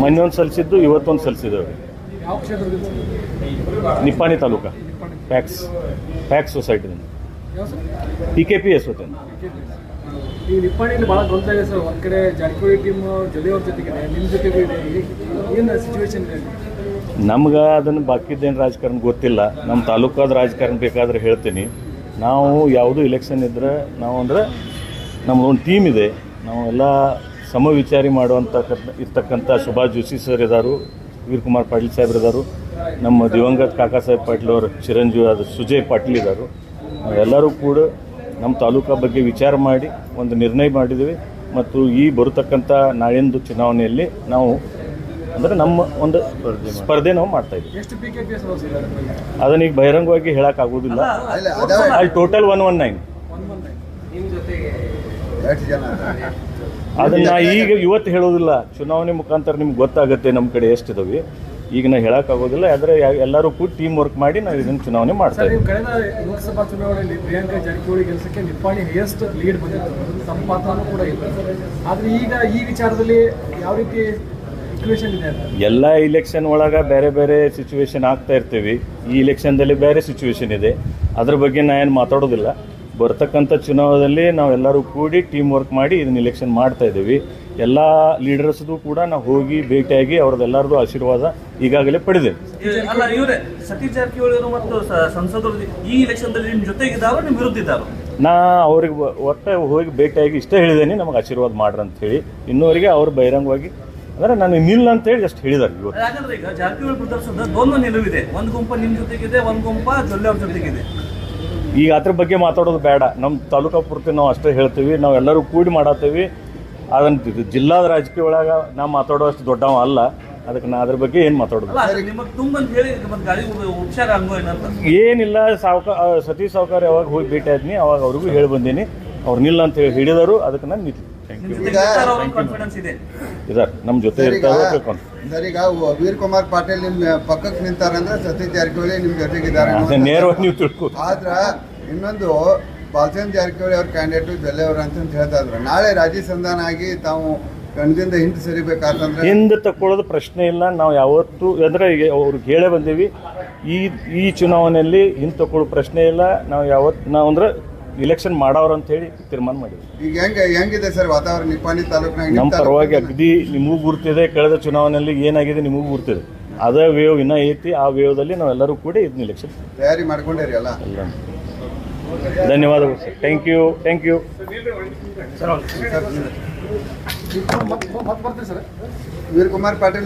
ಮೊನ್ನೆ ಒಂದು ಸಲ್ಲಿಸಿದ್ದು ಇವತ್ತೊಂದು ಸಲ್ಲಿಸಿದ್ದೇವೆ. ನಿಪ್ಪಾಣಿ ತಾಲೂಕು ಪ್ಯಾಕ್ಸ್ ಸೊಸೈಟಿದಿಂದ PKPS ಹೋಗ್ತೇನೆ. ಈ ನಿಪ್ಪಾಣಿಯಲ್ಲಿ ಭಾಳ ಗೊಂದಲ ಇದೆ ಸರ್. ಒಂದು ಕಡೆ ಜಾರಕಿಹೊಳಿ ಟೀಮ್ ಜೊತೆಯವ್ರ ಜೊತೆಗಿದೆ, ನಿಮ್ಮ ಜೊತೆಗೂ ಇದೆ. ಏನು ಸಿಚುವೇಶನ್ ಇದೆ? ನಮ್ಗೆ ಅದನ್ನು ಬಾಕಿದ್ದೇನು ರಾಜಕಾರಣ ಗೊತ್ತಿಲ್ಲ. ನಮ್ಮ ತಾಲೂಕಾದ ರಾಜಕಾರಣ ಬೇಕಾದ್ರೆ ಹೇಳ್ತೀನಿ. ನಾವು ಯಾವುದೂ ಇಲೆಕ್ಷನ್ ಇದ್ದರೆ ನಾವು ಅಂದರೆ ನಮ್ಮದೊಂದು ಟೀಮ್ ಇದೆ. ನಾವು ಎಲ್ಲ ಸಮವಿಚಾರಿ ಮಾಡುವಂಥ ಇರ್ತಕ್ಕಂಥ ಸುಭಾಷ್ ಜೋಶಿ ಸರ್ ಇದ್ದಾರೆ, ವೀರಕುಮಾರ್ ಪಾಟೀಲ್ ಸಾಹೇಬ್ರು ಇದ್ದಾರೆ, ನಮ್ಮ ದಿವಂಗತ ಕಾಕಾ ಸಾಹೇಬ್ ಪಾಟೀಲ್ ಅವರು ಚಿರಂಜೀವಿ ಆದ ಸುಜಯ್ ಪಾಟೀಲ್ ಇದ್ದಾರೆ. ನಾವೆಲ್ಲರೂ ಕೂಡ ನಮ್ಮ ತಾಲೂಕಾ ಬಗ್ಗೆ ವಿಚಾರ ಮಾಡಿ ಒಂದು ನಿರ್ಣಯ ಮಾಡಿದ್ದೀವಿ. ಮತ್ತು ಈ ಬರತಕ್ಕಂಥ ನಾಳಿಂದು ಚುನಾವಣೆಯಲ್ಲಿ ನಾವು ಅಂದರೆ ನಮ್ಮ ಒಂದು ಸ್ಪರ್ಧೆ ನಾವು ಮಾಡ್ತಾಯಿದ್ದೀವಿ. ಅದನ್ನ ಈಗ ಬಹಿರಂಗವಾಗಿ ಹೇಳೋಕ್ಕಾಗೋದಿಲ್ಲ. ಅಲ್ಲಿ ಟೋಟಲ್ 119. ಅದನ್ನು ಈಗ ಇವತ್ತು ಹೇಳೋದಿಲ್ಲ, ಚುನಾವಣೆ ಮುಖಾಂತರ ನಿಮ್ಗೆ ಗೊತ್ತಾಗುತ್ತೆ ನಮ್ಮ ಕಡೆ ಎಷ್ಟಿದಾವೆ. ಈಗ ನಾವು ಹೇಳೋಕ್ಕಾಗೋದಿಲ್ಲ. ಆದರೆ ಎಲ್ಲರೂ ಕೂಡ ಟೀಮ್ ವರ್ಕ್ ಮಾಡಿ ನಾವು ಇದನ್ನು ಚುನಾವಣೆ ಮಾಡ್ತಾ ಇದ್ದೀವಿ. ಕಳೆದ ಲೋಕಸಭಾ ಚುನಾವಣೆಯಲ್ಲಿ ಪ್ರಿಯಾಂಕಾ ಜಾರಕಿಹೊಳಿ ಗೆಲ್ಸಕ್ಕೆ ನಿಪ್ಪಾಣಿ ಹೈಯೆಸ್ಟ್ ಲೀಡ್ ಬಂದಿತ್ತು, ತಮ್ಮ ಪಾತ್ರನೂ ಕೂಡ ಇಲ್ಲ. ಆದರೆ ಈಗ ಈ ವಿಚಾರದಲ್ಲಿ ಯಾವ ರೀತಿ ಸಿಚುವೇಶನ್ ಇದೆ? ಎಲ್ಲ ಇಲೆಕ್ಷನ್ ಒಳಗೆ ಬೇರೆ ಬೇರೆ ಸಿಚುವೇಶನ್ ಆಗ್ತಾ ಇರ್ತೀವಿ. ಈ ಇಲೆಕ್ಷನ್ದಲ್ಲಿ ಬೇರೆ ಸಿಚುವೇಶನ್ ಇದೆ, ಅದ್ರ ಬಗ್ಗೆ ನಾ ಏನು ಮಾತಾಡೋದಿಲ್ಲ. ಬರ್ತಕ್ಕಂಥ ಚುನಾವಣೆಯಲ್ಲಿ ನಾವೆಲ್ಲರೂ ಕೂಡಿ ಟೀಮ್ ವರ್ಕ್ ಮಾಡಿ ಇದನ್ನ ಇಲೆಕ್ಷನ್ ಮಾಡ್ತಾ ಇದ್ದೀವಿ. ಎಲ್ಲ ಲೀಡರ್ಸ್ದು ಕೂಡ ನಾವು ಹೋಗಿ ಭೇಟಿಯಾಗಿ ಅವ್ರದ್ದೆಲ್ಲರದು ಆಶೀರ್ವಾದ ಈಗಾಗಲೇ ಪಡೆದೇವೆ. ಅಲ್ಲ, ಇವರೇ ಸತೀಶ್ ಜಾರಕಿಹೊಳಿ ಮತ್ತು ಸಂಸದರು ಈ ಇಲೆಕ್ಷನ್ದಲ್ಲಿ ನಿಮ್ಮ ಜೊತೆಗಿದ್ದಾರೋ ನಿಮ್ಮ ವಿರುದ್ಧ ಇದ್ದಾರೋ? ನಾ ಅವ್ರಿಗೆ ಒಟ್ಟು ಹೋಗಿ ಭೇಟಿಯಾಗಿ ಇಷ್ಟೇ ಹೇಳಿದ್ದೇನೆ, ನಮಗೆ ಆಶೀರ್ವಾದ ಮಾಡ್ರಿ ಅಂತ ಹೇಳಿ. ಇನ್ನೂವರೆಗೆ ಅವ್ರು ಬಹಿರಂಗವಾಗಿ ಅಂದರೆ ನಾನು ನಿಲ್ಲ ಅಂತ ಹೇಳಿ ಜಸ್ಟ್ ಹೇಳಿದ್ದಾರೆ. ಇವತ್ತು ಯಾಕಂದ್ರೆ ಈಗ ಜಾರಕಿಹೊಳಿ ಪ್ರದರ್ಶನದ ದ್ವಂದ್ವ ನಿಲುವಿದೆ. ಒಂದು ಗುಂಪ ನಿಮ್ಮ ಜೊತೆಗಿದೆ, ಒಂದು ಗುಂಪ ಜೊಲ್ಲೆ ಅವ್ರ ಜೊತೆಗಿದೆ. ಈಗ ಅದ್ರ ಬಗ್ಗೆ ಮಾತಾಡೋದು ಬೇಡ. ನಮ್ಮ ತಾಲೂಕಾ ಪೂರ್ತಿ ನಾವು ಅಷ್ಟೇ ಹೇಳ್ತೀವಿ. ನಾವೆಲ್ಲರೂ ಕೂಡಿ ಮಾಡತ್ತೀವಿ. ಅದನ್ನು ಜಿಲ್ಲಾದ ರಾಜಕೀಯ ಒಳಗೆ ನಾವು ಮಾತಾಡೋಷ್ಟು ದೊಡ್ಡವ ಅಲ್ಲ. ಅದಕ್ಕೆ ನಾ ಅದ್ರ ಬಗ್ಗೆ ಏನು ಮಾತಾಡೋದು ಏನಿಲ್ಲ. ಸತೀಶ್ ಸಾವ್ಕಾರ ಯಾವಾಗ ಹೋಗಿ ಭೇಟಿ ಆದ್ನಿ ಅವಾಗ ಅವ್ರಿಗೂ ಹೇಳಿ ಬಂದೀನಿ. ಅವ್ರು ನಿಲ್ಲ ಅಂತ ಹೇಳಿ ಹಿಡಿದರು. ಅದಕ್ಕೆ ನಾನು ನಿಂತು ಇದಾರೆ ನಮ್ಮ ಜೊತೆ ಇರ್ತಾರೆ. ಸರ್, ಈಗ ವೀರಕುಮಾರ್ ಪಾಟೀಲ್ ನಿಮ್ಮ ಪಕ್ಕಕ್ಕೆ ನಿಂತಾರಂದ್ರೆ ಸತೀಶ್ ಜಾರಕಿಹೊಳಿ ನಿಮ್ಮ ಜೊತೆಗಿದ್ದಾರೆ ನೇರವಾಗಿ ನೀವು ತಿಳ್ಕೊ. ಆದ್ರ ಇನ್ನೊಂದು ಬಾಲಚಂದ್ರ ಜಾರಕಿಹೊಳಿ ಅವ್ರ ಕ್ಯಾಂಡಿಡೇಟು ಜೊಲ್ಲೆ ಅವ್ರ ಅಂತ ಹೇಳ್ತಾ ಇದ್ರು. ನಾಳೆ ರಾಜಿ ಸಂಧಾನ ಆಗಿ ತಾವು ಕಣದಿಂದ ಹಿಂದೆ ಸರಿಬೇಕಾತಂದ್ರೆ ಹಿಂದೆ ತಕ್ಕೊಳ್ಳೋದು ಪ್ರಶ್ನೆ ಇಲ್ಲ. ನಾವು ಯಾವತ್ತು ಅಂದ್ರೆ ಅವ್ರಿಗೆ ಹೇಳೇ ಬಂದೀವಿ. ಈ ಚುನಾವಣೆಯಲ್ಲಿ ಹಿಂದೆ ತಕ್ಕೊಳ್ಳೋ ಪ್ರಶ್ನೆ ಇಲ್ಲ. ನಾವು ಅಂದ್ರೆ ಇಲೆಕ್ಷನ್ ಮಾಡೋರು ಅಂತ ಹೇಳಿ ತೀರ್ಮಾನ ಮಾಡಿದ್ವಿ. ಈಗ ಹೆಂಗಿದೆ ಸರ್ ವಾತಾವರಣ ನಿಪ್ಪಾಣಿ ತಾಲೂಕಿನಾಗ? ನಮ್ಮ ಪರವಾಗಿ ಅಗದಿ ನಿಮಗೂ ಗುರ್ತಿದೆ. ಕಳೆದ ಚುನಾವಣೆಯಲ್ಲಿ ಏನಾಗಿದೆ ನಿಮಗೂ ಗುರ್ತಿದೆ. ಅದೇ ವೇವ್ ಇನ್ನೂ ಐತಿ. ಆ ವೇವ್ದಲ್ಲಿ ನಾವೆಲ್ಲರೂ ಕೂಡ ಇದನ್ನ ಇಲೆಕ್ಷನ್ ತಯಾರಿ ಮಾಡ್ಕೊಂಡಿರಿ ಅಲ್ಲ? ಧನ್ಯವಾದಗಳು sir. Thank you. Veerakumar Patil